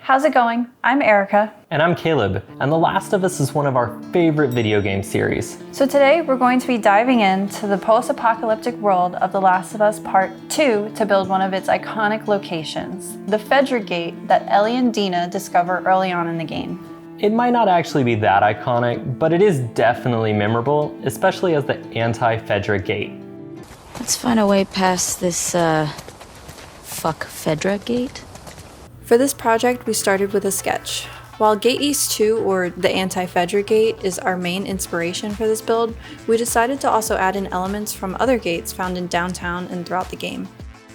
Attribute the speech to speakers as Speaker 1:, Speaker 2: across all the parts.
Speaker 1: how's it going? I'm Erica.
Speaker 2: And I'm Caleb, and The Last of Us is one of our favorite video game series.
Speaker 1: So today we're going to be diving into the post-apocalyptic world of The Last of Us Part 2 to build one of its iconic locations, the FEDRA Gate that Ellie and Dina discover early on in the game.
Speaker 2: It might not actually be that iconic, but it is definitely memorable, especially as the anti-FEDRA Gate.
Speaker 3: Let's find a way past this, fuck FEDRA Gate?
Speaker 1: For this project, we started with a sketch. While Gate East 2, or the anti-FEDRA Gate, is our main inspiration for this build, we decided to also add in elements from other gates found in downtown and throughout the game.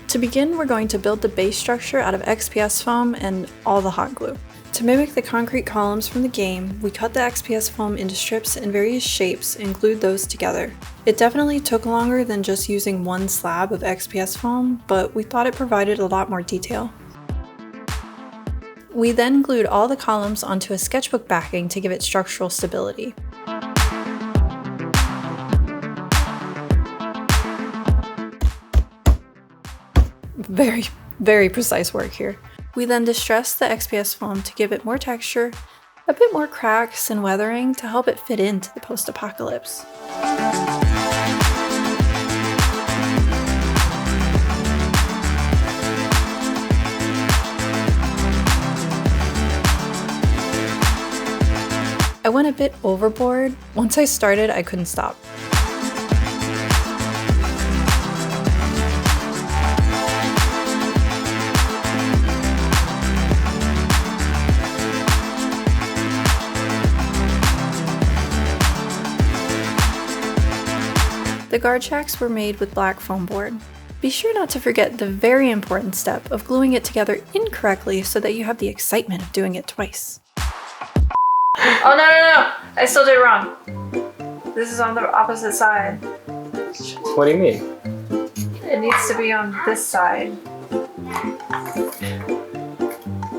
Speaker 1: To begin, we're going to build the base structure out of XPS foam and all the hot glue. To mimic the concrete columns from the game, we cut the XPS foam into strips in various shapes and glued those together. It definitely took longer than just using one slab of XPS foam, but we thought it provided a lot more detail. We then glued all the columns onto a sketchbook backing to give it structural stability. Very precise work here. We then distressed the XPS foam to give it more texture, a bit more cracks and weathering to help it fit into the post-apocalypse. I went a bit overboard. Once I started, I couldn't stop. The guard shacks were made with black foam board. Be sure not to forget the very important step of gluing it together incorrectly so that you have the excitement of doing it twice. Oh no! I still did it wrong. This is on the opposite side.
Speaker 2: What do you mean?
Speaker 1: It needs to be on this side.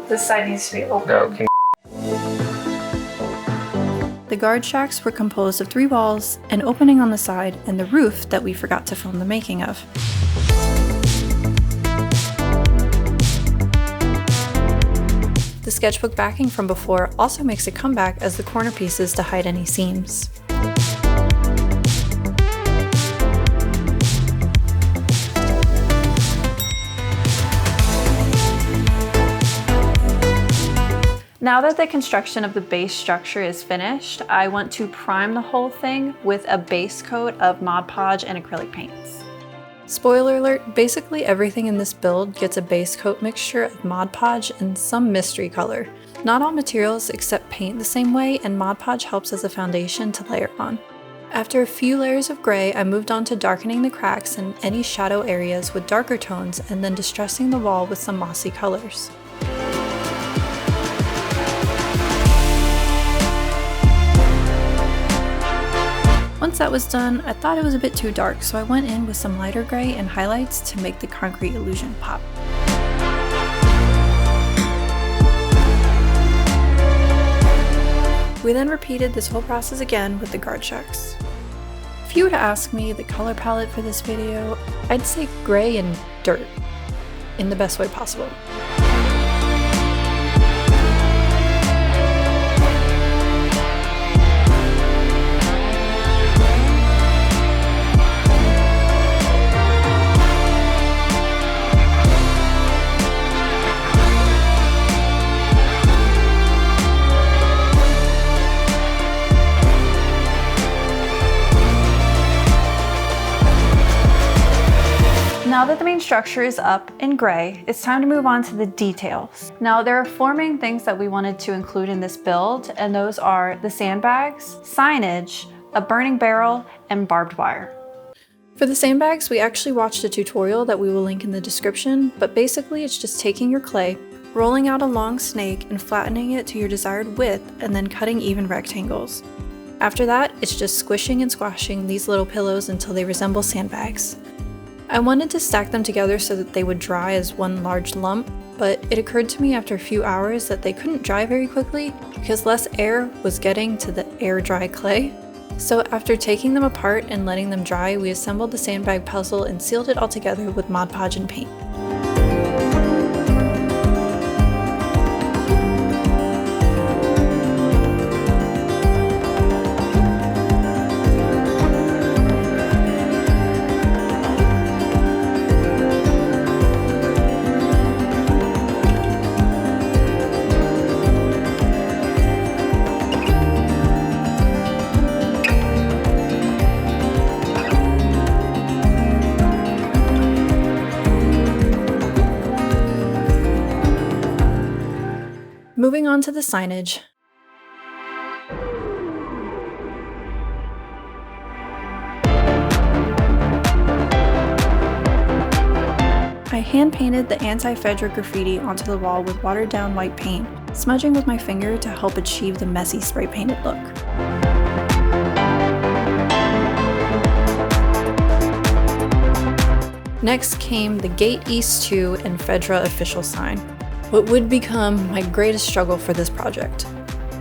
Speaker 1: This side needs to be open.
Speaker 2: Okay.
Speaker 1: The guard shacks were composed of 3 walls, an opening on the side, and the roof that we forgot to film the making of. The sketchbook backing from before also makes a comeback as the corner pieces to hide any seams. Now that the construction of the base structure is finished, I want to prime the whole thing with a base coat of Mod Podge and acrylic paints. Spoiler alert, basically everything in this build gets a base coat mixture of Mod Podge and some mystery color. Not all materials except paint the same way, and Mod Podge helps as a foundation to layer on. After a few layers of gray, I moved on to darkening the cracks and any shadow areas with darker tones and then distressing the wall with some mossy colors. Once that was done, I thought it was a bit too dark, so I went in with some lighter gray and highlights to make the concrete illusion pop. We then repeated this whole process again with the guard shacks. If you were to ask me the color palette for this video, I'd say gray and dirt, in the best way possible. Now that the main structure is up in gray, it's time to move on to the details. Now there are 4 main things that we wanted to include in this build, and those are the sandbags, signage, a burning barrel, and barbed wire. For the sandbags, we actually watched a tutorial that we will link in the description, but basically it's just taking your clay, rolling out a long snake and flattening it to your desired width, and then cutting even rectangles. After that, it's just squishing and squashing these little pillows until they resemble sandbags. I wanted to stack them together so that they would dry as one large lump, but it occurred to me after a few hours that they couldn't dry very quickly because less air was getting to the air-dry clay. So after taking them apart and letting them dry, we assembled the sandbag puzzle and sealed it all together with Mod Podge and paint. Moving on to the signage. I hand-painted the anti-FEDRA graffiti onto the wall with watered-down white paint, smudging with my finger to help achieve the messy spray-painted look. Next came the Gate East 2 and FEDRA official sign, what would become my greatest struggle for this project.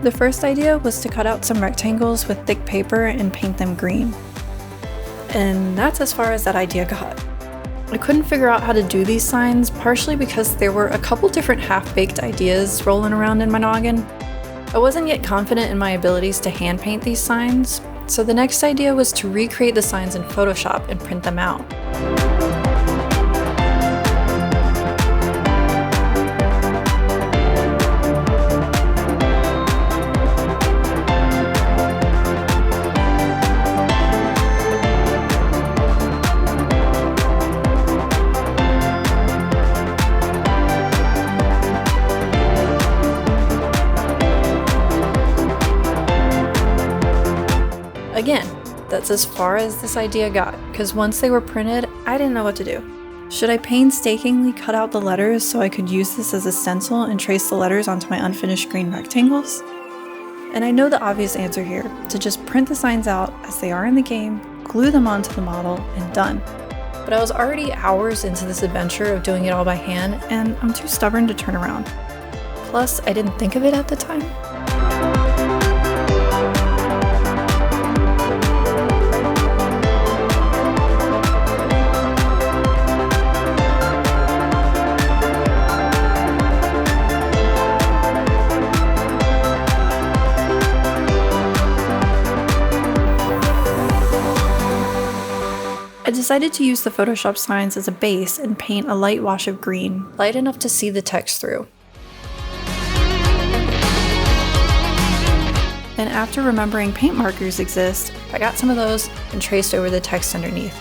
Speaker 1: The first idea was to cut out some rectangles with thick paper and paint them green. And that's as far as that idea got. I couldn't figure out how to do these signs, partially because there were a couple different half-baked ideas rolling around in my noggin. I wasn't yet confident in my abilities to hand paint these signs, so the next idea was to recreate the signs in Photoshop and print them out. Again, that's as far as this idea got, because once they were printed, I didn't know what to do. Should I painstakingly cut out the letters so I could use this as a stencil and trace the letters onto my unfinished green rectangles? And I know the obvious answer here, to just print the signs out as they are in the game, glue them onto the model, and done. But I was already hours into this adventure of doing it all by hand, and I'm too stubborn to turn around. Plus, I didn't think of it at the time. I decided to use the Photoshop signs as a base and paint a light wash of green, light enough to see the text through. And after remembering paint markers exist, I got some of those and traced over the text underneath.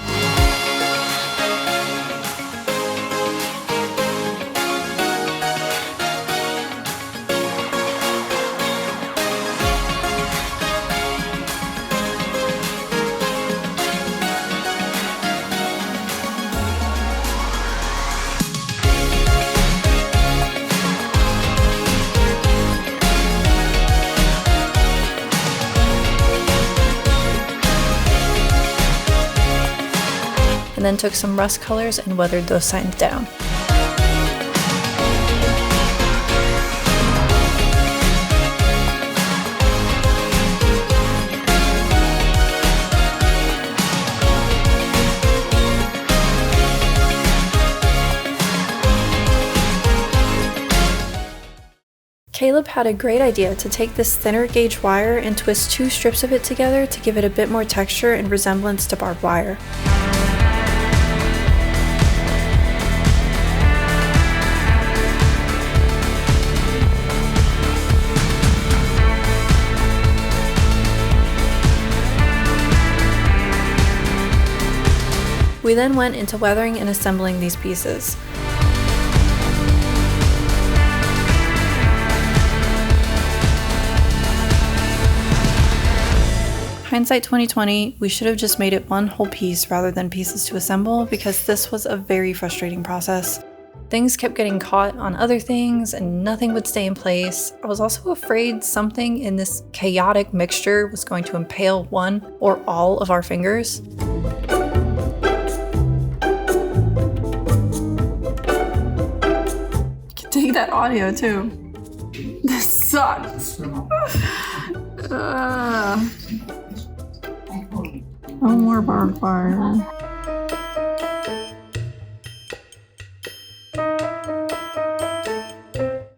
Speaker 1: And then took some rust colors and weathered those signs down. Caleb had a great idea to take this thinner gauge wire and twist 2 strips of it together to give it a bit more texture and resemblance to barbed wire. We then went into weathering and assembling these pieces. Hindsight 2020, we should have just made it one whole piece rather than pieces to assemble, because this was a very frustrating process. Things kept getting caught on other things and nothing would stay in place. I was also afraid something in this chaotic mixture was going to impale one or all of our fingers. Take that audio too. This sucks. No more barbed wire.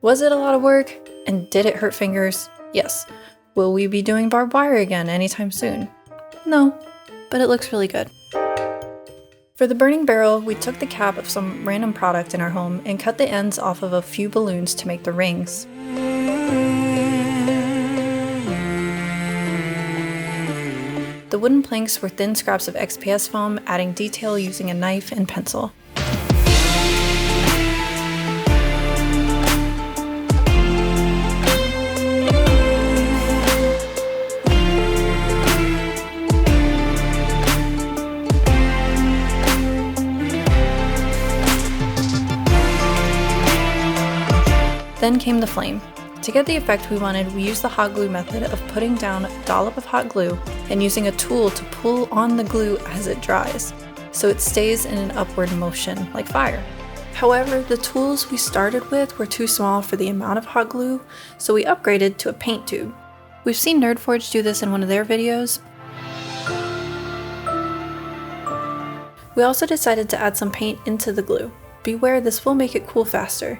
Speaker 1: Was it a lot of work? And did it hurt fingers? Yes. Will we be doing barbed wire again anytime soon? No, but it looks really good. For the burning barrel, we took the cap of some random product in our home and cut the ends off of a few balloons to make the rings. The wooden planks were thin scraps of XPS foam, adding detail using a knife and pencil. Then came the flame. To get the effect we wanted, we used the hot glue method of putting down a dollop of hot glue and using a tool to pull on the glue as it dries, so it stays in an upward motion like fire. However, the tools we started with were too small for the amount of hot glue, so we upgraded to a paint tube. We've seen Nerdforge do this in one of their videos. We also decided to add some paint into the glue. Beware, this will make it cool faster.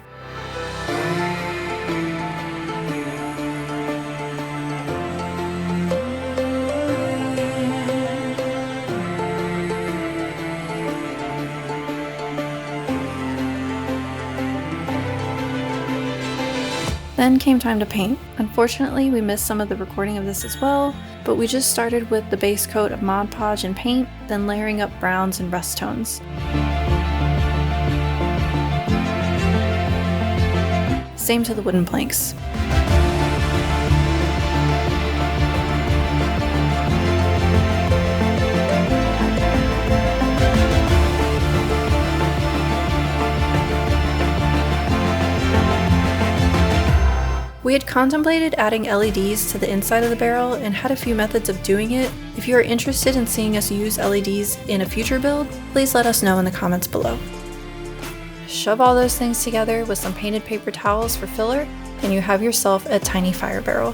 Speaker 1: Then came time to paint. Unfortunately, we missed some of the recording of this as well, but we just started with the base coat of Mod Podge and paint, then layering up browns and rust tones. Same to the wooden planks. We had contemplated adding LEDs to the inside of the barrel and had a few methods of doing it. If you are interested in seeing us use LEDs in a future build, please let us know in the comments below. Shove all those things together with some painted paper towels for filler, and you have yourself a tiny fire barrel.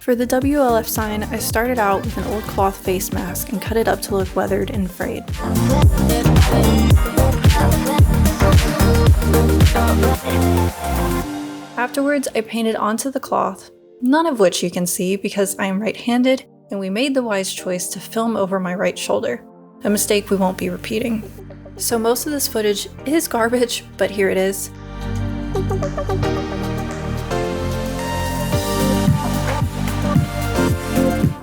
Speaker 1: For the WLF sign, I started out with an old cloth face mask and cut it up to look weathered and frayed. Afterwards, I painted onto the cloth, none of which you can see because I am right-handed, and we made the wise choice to film over my right shoulder, a mistake we won't be repeating. So most of this footage is garbage, but here it is.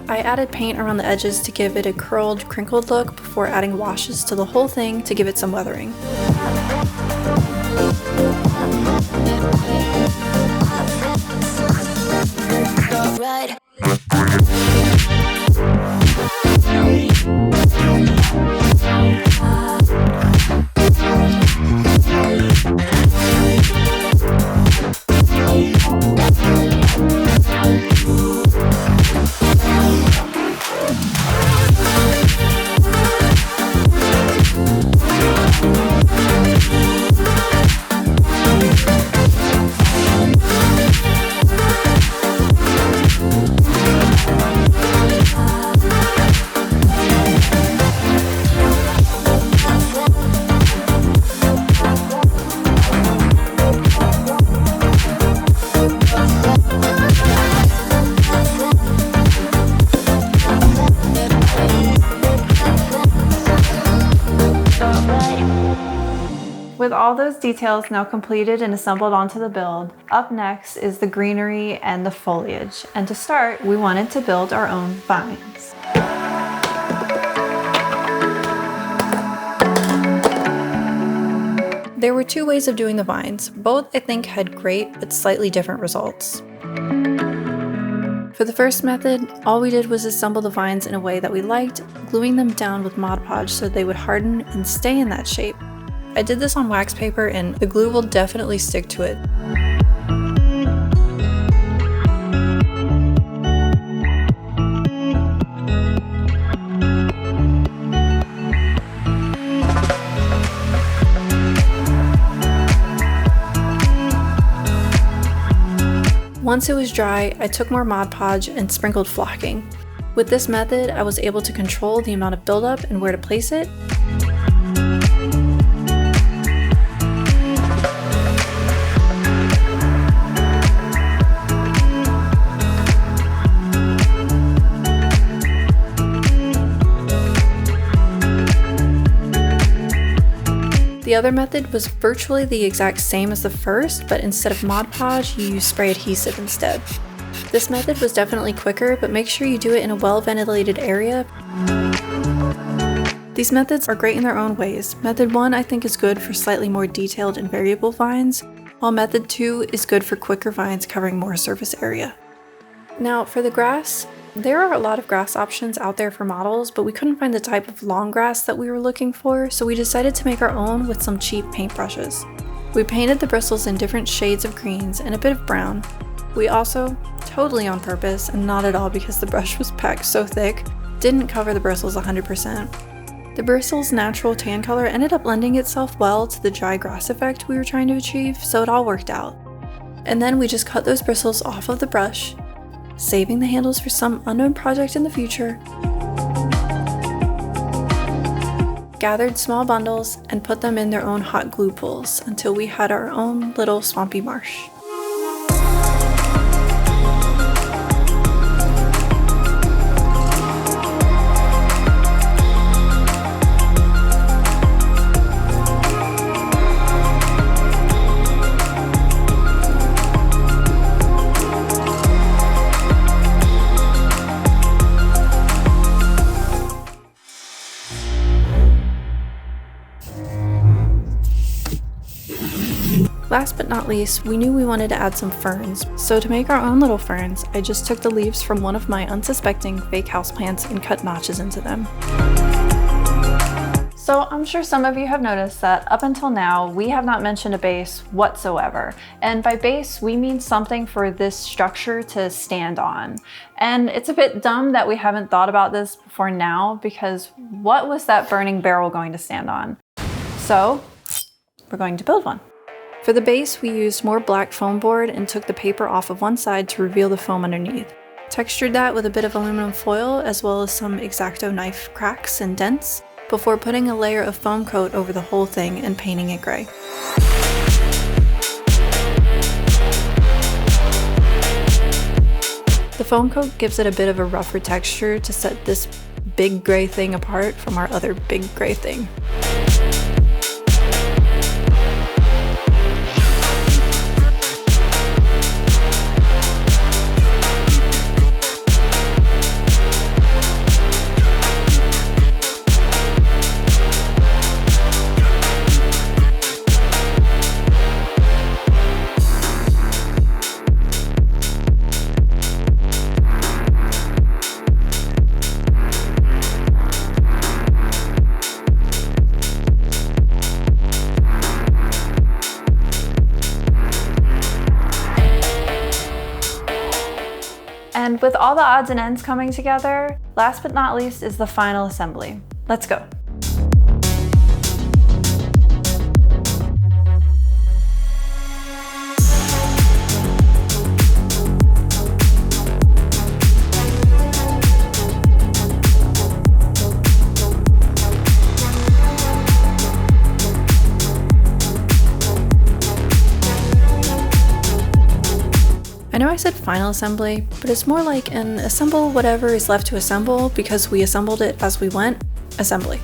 Speaker 1: I added paint around the edges to give it a curled, crinkled look before adding washes to the whole thing to give it some weathering. Right. With all those details now completed and assembled onto the build, up next is the greenery and the foliage. And to start, we wanted to build our own vines. There were two ways of doing the vines. Both, I think, had great but slightly different results. For the first method, all we did was assemble the vines in a way that we liked, gluing them down with Mod Podge so they would harden and stay in that shape. I did this on wax paper and the glue will definitely stick to it. Once it was dry, I took more Mod Podge and sprinkled flocking. With this method, I was able to control the amount of buildup and where to place it. The other method was virtually the exact same as the first, but instead of Mod Podge, you use spray adhesive instead. This method was definitely quicker, but make sure you do it in a well-ventilated area. These methods are great in their own ways. Method 1 I think is good for slightly more detailed and variable vines, while method 2 is good for quicker vines covering more surface area. Now for the grass, There are a lot of grass options out there for models, but we couldn't find the type of long grass that we were looking for, so we decided to make our own with some cheap paintbrushes. We painted the bristles in different shades of greens and a bit of brown. We also, totally on purpose and not at all because the brush was packed so thick, didn't cover the bristles 100%. The bristles' natural tan color ended up lending itself well to the dry grass effect we were trying to achieve, so it all worked out. And then we just cut those bristles off of the brush, saving the handles for some unknown project in the future, gathered small bundles, and put them in their own hot glue pools until we had our own little swampy marsh. Last but not least, we knew we wanted to add some ferns, so to make our own little ferns, I just took the leaves from one of my unsuspecting fake houseplants and cut notches into them. So I'm sure some of you have noticed that up until now, we have not mentioned a base whatsoever. And by base, we mean something for this structure to stand on. And it's a bit dumb that we haven't thought about this before now, because what was that burning barrel going to stand on? So we're going to build one. For the base, we used more black foam board and took the paper off of one side to reveal the foam underneath. Textured that with a bit of aluminum foil as well as some X-Acto knife cracks and dents before putting a layer of foam coat over the whole thing and painting it gray. The foam coat gives it a bit of a rougher texture to set this big gray thing apart from our other big gray thing. And with all the odds and ends coming together, last but not least is the final assembly. Let's go. I know I said final assembly, but it's more like an assemble whatever is left to assemble because we assembled it as we went assembly.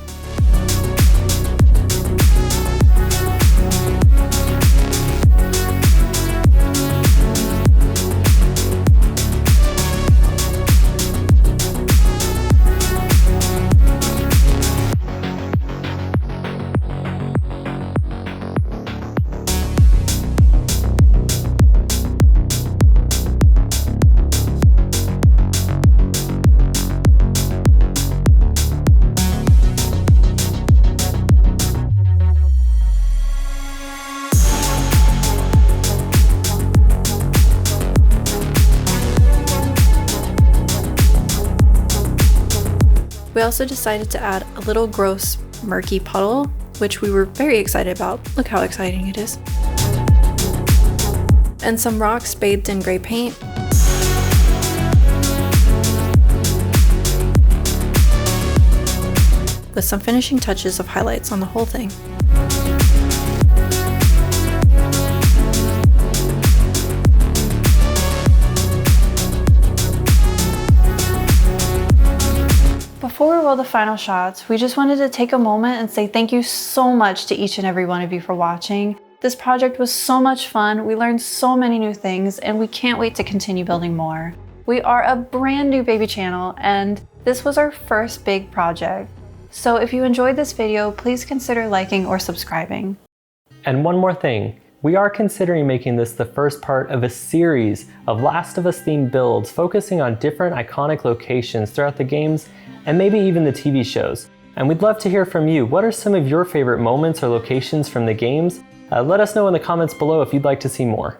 Speaker 1: We also decided to add a little gross, murky puddle, which we were very excited about. Look how exciting it is. And some rocks bathed in gray paint. With some finishing touches of highlights on the whole thing. Before we roll the final shots, we just wanted to take a moment and say thank you so much to each and every one of you for watching. This project was so much fun, we learned so many new things, and we can't wait to continue building more. We are a brand new baby channel, and this was our first big project. So if you enjoyed this video, please consider liking or subscribing.
Speaker 2: And one more thing, We are considering making this the first part of a series of Last of Us themed builds focusing on different iconic locations throughout the games and maybe even the TV shows. And we'd love to hear from you. What are some of your favorite moments or locations from the games? Let us know in the comments below if you'd like to see more.